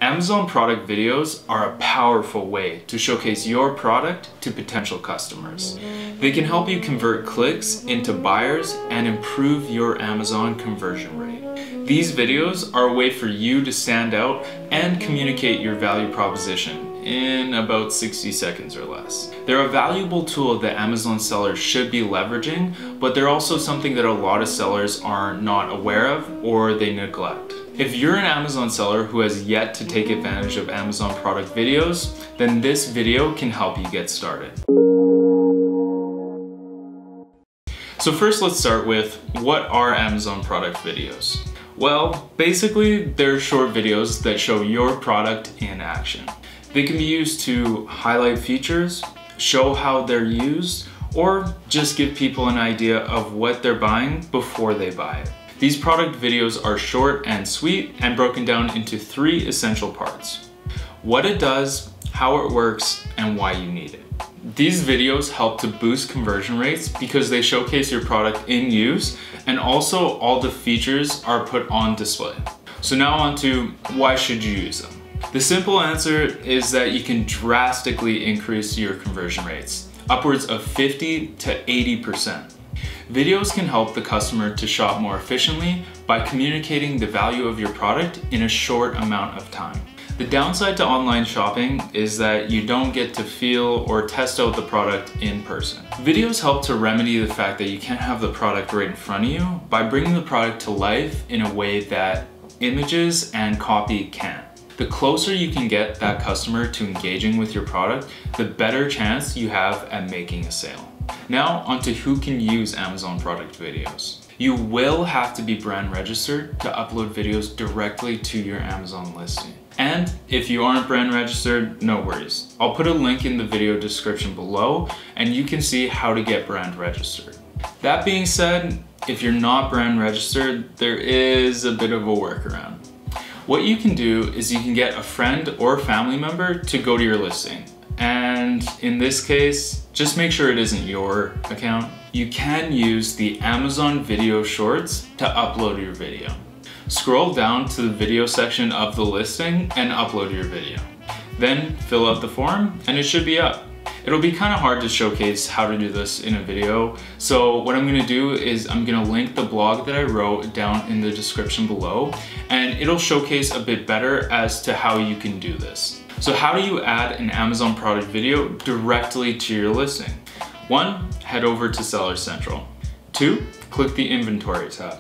Amazon product videos are a powerful way to showcase your product to potential customers. They can help you convert clicks into buyers and improve your Amazon conversion rate. These videos are a way for you to stand out and communicate your value proposition in about 60 seconds or less. They're a valuable tool that Amazon sellers should be leveraging, but they're also something that a lot of sellers are not aware of or they neglect. If you're an Amazon seller who has yet to take advantage of Amazon product videos, then this video can help you get started. So first, let's start with, what are Amazon product videos? Well, basically, they're short videos that show your product in action. They can be used to highlight features, show how they're used, or just give people an idea of what they're buying before they buy it. These product videos are short and sweet and broken down into 3 essential parts: what it does, how it works, and why you need it. These videos help to boost conversion rates because they showcase your product in use, and also all the features are put on display. So now on to, why should you use them? The simple answer is that you can drastically increase your conversion rates, upwards of 50 to 80%. Videos can help the customer to shop more efficiently by communicating the value of your product in a short amount of time. The downside to online shopping is that you don't get to feel or test out the product in person. Videos help to remedy the fact that you can't have the product right in front of you by bringing the product to life in a way that images and copy can't. The closer you can get that customer to engaging with your product, the better chance you have at making a sale. Now onto who can use Amazon product videos. You will have to be brand registered to upload videos directly to your Amazon listing. And if you aren't brand registered, no worries. I'll put a link in the video description below and you can see how to get brand registered. That being said, if you're not brand registered, there is a bit of a workaround. What you can do is you can get a friend or family member to go to your listing. And in this case, just make sure it isn't your account. You can use the Amazon Video Shorts to upload your video. Scroll down to the video section of the listing and upload your video. Then fill out the form and it should be up. It'll be kind of hard to showcase how to do this in a video. So what I'm gonna do is I'm gonna link the blog that I wrote down in the description below, and it'll showcase a bit better as to how you can do this. So how do you add an Amazon product video directly to your listing? 1, head over to Seller Central. 2, click the Inventory tab.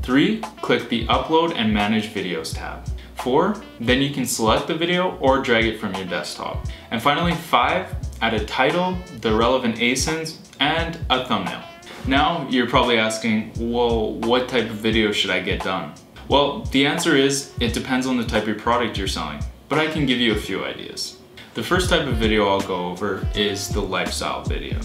3, click the Upload and Manage Videos tab. 4, then you can select the video or drag it from your desktop. And finally 5, add a title, the relevant ASINs, and a thumbnail. Now you're probably asking, well, what type of video should I get done? Well, the answer is, it depends on the type of product you're selling, but I can give you a few ideas. The first type of video I'll go over is the lifestyle video.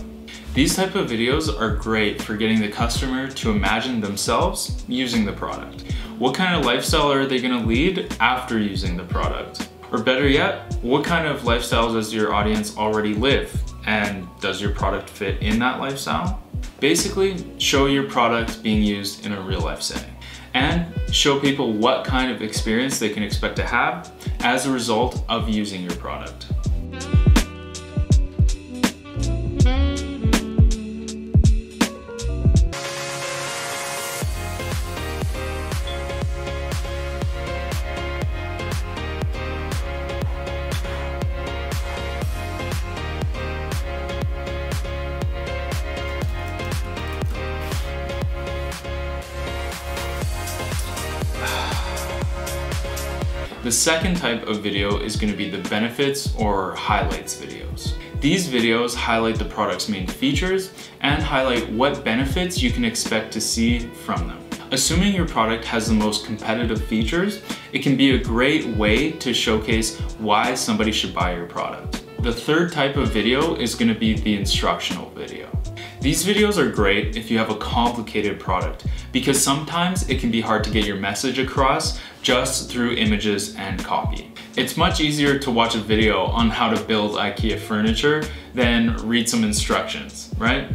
These type of videos are great for getting the customer to imagine themselves using the product. What kind of lifestyle are they gonna lead after using the product? Or better yet, what kind of lifestyle does your audience already live? And does your product fit in that lifestyle? Basically, show your product being used in a real life setting. And show people what kind of experience they can expect to have as a result of using your product. The second type of video is going to be the benefits or highlights videos. These videos highlight the product's main features and highlight what benefits you can expect to see from them. Assuming your product has the most competitive features, it can be a great way to showcase why somebody should buy your product. The third type of video is going to be the instructional video. These videos are great if you have a complicated product, because sometimes it can be hard to get your message across just through images and copy. It's much easier to watch a video on how to build IKEA furniture than read some instructions, right?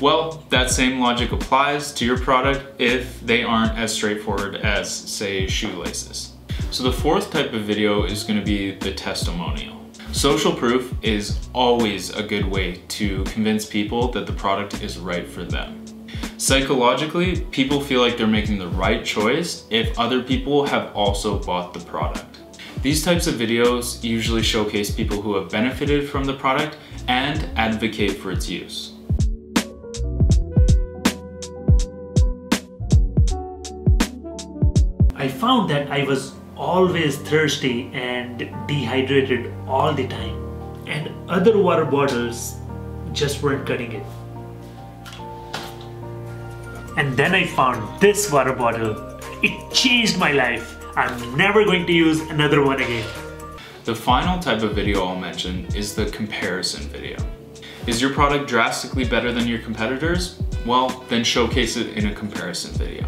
Well, that same logic applies to your product if they aren't as straightforward as, say, shoelaces. So the fourth type of video is going to be the testimonial. Social proof is always a good way to convince people that the product is right for them. Psychologically, people feel like they're making the right choice if other people have also bought the product. These types of videos usually showcase people who have benefited from the product and advocate for its use. I found that I was always thirsty and dehydrated all the time, and other water bottles just weren't cutting it. And then I found this water bottle. It changed my life. I'm never going to use another one again. The final type of video I'll mention is the comparison video. Is your product drastically better than your competitors? Well, then showcase it in a comparison video.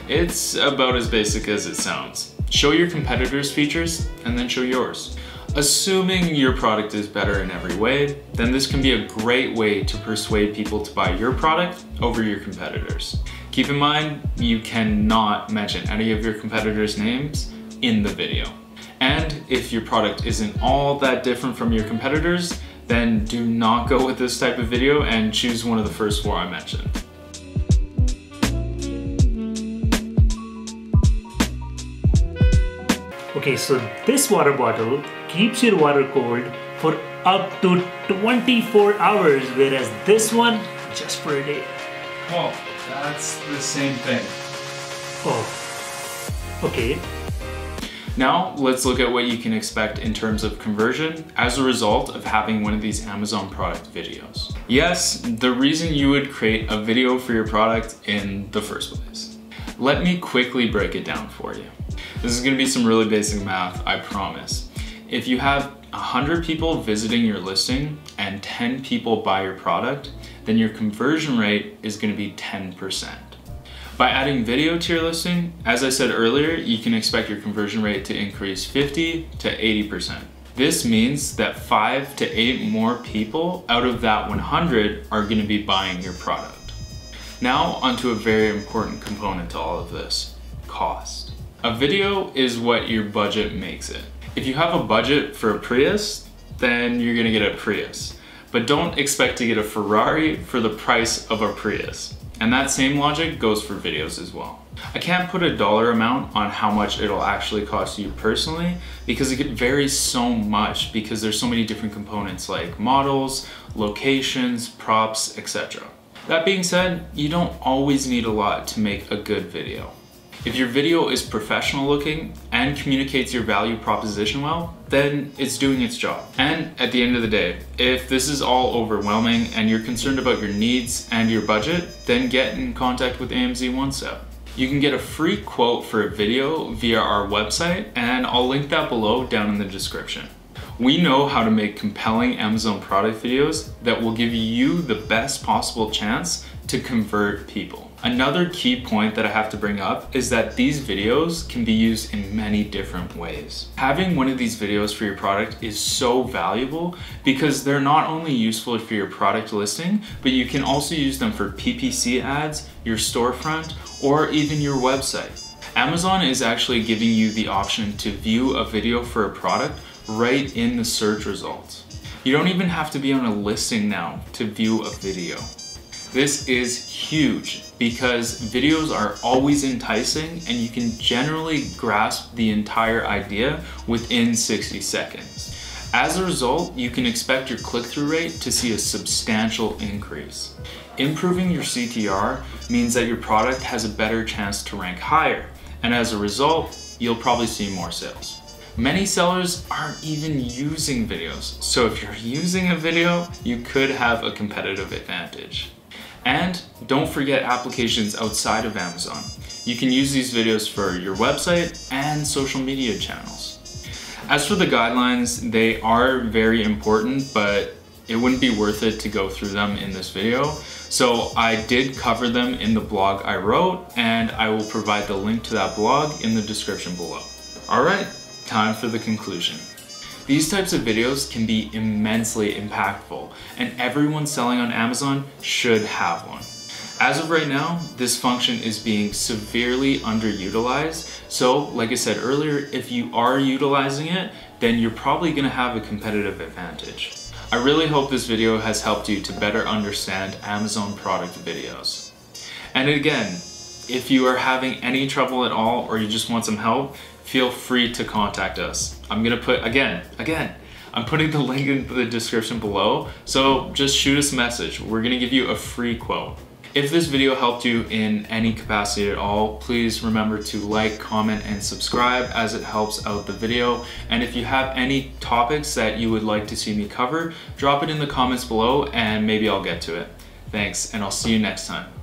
It's about as basic as it sounds. Show your competitors' features and then show yours. Assuming your product is better in every way, then this can be a great way to persuade people to buy your product over your competitors. Keep in mind, you cannot mention any of your competitors' names in the video. And if your product isn't all that different from your competitors, then do not go with this type of video and choose one of the first four I mentioned. Okay, so this water bottle keeps your water cold for up to 24 hours, whereas this one, just for a day. Well, that's the same thing. Oh, okay. Now, let's look at what you can expect in terms of conversion as a result of having one of these Amazon product videos. Yes, the reason you would create a video for your product in the first place. Let me quickly break it down for you. This is gonna be some really basic math, I promise. If you have 100 people visiting your listing and 10 people buy your product, then your conversion rate is gonna be 10%. By adding video to your listing, as I said earlier, you can expect your conversion rate to increase 50 to 80%. This means that 5 to 8 more people out of that 100 are gonna be buying your product. Now onto a very important component to all of this, cost. A video is what your budget makes it. If you have a budget for a Prius, then you're gonna get a Prius. But don't expect to get a Ferrari for the price of a Prius. And that same logic goes for videos as well. I can't put a dollar amount on how much it'll actually cost you personally because it could vary so much because there's so many different components like models, locations, props, etc. That being said, you don't always need a lot to make a good video. If your video is professional looking and communicates your value proposition well, then it's doing its job. And at the end of the day, if this is all overwhelming and you're concerned about your needs and your budget, then get in contact with AMZ OneStep. You can get a free quote for a video via our website, and I'll link that below down in the description. We know how to make compelling Amazon product videos that will give you the best possible chance to convert people. Another key point that I have to bring up is that these videos can be used in many different ways. Having one of these videos for your product is so valuable because they're not only useful for your product listing, but you can also use them for PPC ads, your storefront, or even your website. Amazon is actually giving you the option to view a video for a product right in the search results. You don't even have to be on a listing now to view a video. This is huge because videos are always enticing and you can generally grasp the entire idea within 60 seconds. As a result, you can expect your click-through rate to see a substantial increase. Improving your CTR means that your product has a better chance to rank higher, and as a result, you'll probably see more sales. Many sellers aren't even using videos, so if you're using a video, you could have a competitive advantage. And don't forget applications outside of Amazon. You can use these videos for your website and social media channels. As for the guidelines, they are very important, but it wouldn't be worth it to go through them in this video. So I did cover them in the blog I wrote, and I will provide the link to that blog in the description below. All right, time for the conclusion. These types of videos can be immensely impactful, and everyone selling on Amazon should have one. As of right now, this function is being severely underutilized. So like I said earlier, if you are utilizing it, then you're probably gonna have a competitive advantage. I really hope this video has helped you to better understand Amazon product videos. And again, if you are having any trouble at all or you just want some help, feel free to contact us. I'm gonna put, I'm putting the link in the description below, so just shoot us a message. We're gonna give you a free quote. If this video helped you in any capacity at all, please remember to like, comment, and subscribe as it helps out the video. And if you have any topics that you would like to see me cover, drop it in the comments below and maybe I'll get to it. Thanks, and I'll see you next time.